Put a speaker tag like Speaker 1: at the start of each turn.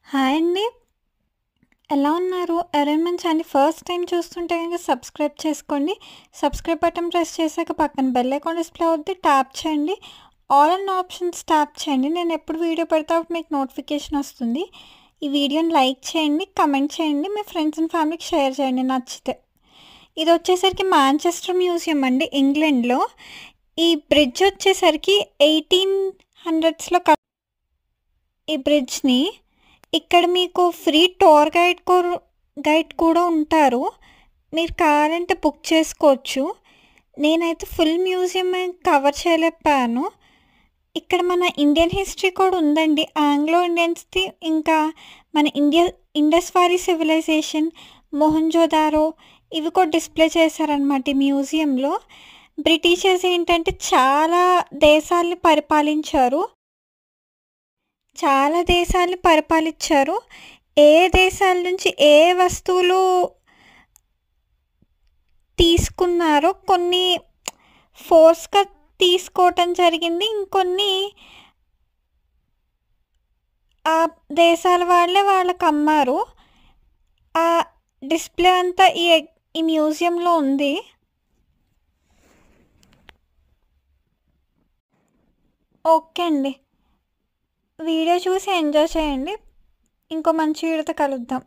Speaker 1: Hi అండి. ఎలా ఉన్నారు? ఎవరైనా మన ఛానల్‌ని ఫస్ట్ టైమ్ చూస్తుంటే గనుక సబ్స్క్రైబ్ చేసుకోండి. సబ్స్క్రైబ్ బటన్ ప్రెస్ చేశాక పక్కన బెల్ ఐకాన్ డిస్ప్లే అవుద్ది. ట్యాప్ చేయండి. ఆల్ అన్న ఆప్షన్స్ ట్యాప్ చేయండి. నేను ఎప్పుడు వీడియో పెడితే అప్పుడు మీకు నోటిఫికేషన్ వస్తుంది. ఈ వీడియోని లైక్ చేయండి, కమెంట్ చేయండి, మీ ఫ్రెండ్స్ అండ్ ఫ్యామిలీకి షేర్ చేయండి నచ్చితే. ఇది వచ్చేసరికి మాంచెస్టర్ మ్యూజియం అండి, ఇంగ్లాండ్‌లో. ఈ బ్రిడ్జ్ వచ్చేసరికి 1800స్‌లో ఈ బ్రిడ్జ్‌ని. ఇక్కడ మీకు ఫ్రీ టూర్ గైడ్ కూడా ఉంటారు. మీరు కావాలంటే బుక్ చేసుకోవచ్చు. నేనైతే ఫుల్ మ్యూజియం కవర్ చేయలేకపోయాను. ఇక్కడ మన ఇండియన్ హిస్టరీ కూడా ఉందండి. ఆంగ్లో ఇండియన్స్‌ది, ఇంకా మన ఇండస్ వారీ సివిలైజేషన్, మొహంజోదారో ఇవి కూడా డిస్ప్లే చేశారనమాట ఈ మ్యూజియంలో. బ్రిటిషర్స్ ఏంటంటే చాలా దేశాల్ని పరిపాలించారు. ఏ దేశాల నుంచి ఏ వస్తువులు తీసుకున్నారో కొన్ని ఫోర్స్‌గా తీసుకోవటం జరిగింది. ఇంకొన్ని ఆ దేశాల వాళ్ళే వాళ్ళకమ్మారు. ఆ డిస్ప్లే అంతా ఈ మ్యూజియంలో ఉంది. ఓకే అండి. వీడియో చూసి ఎంజాయ్ చేయండి. ఇంకో మంచి వీడియోతో కలుద్దాం.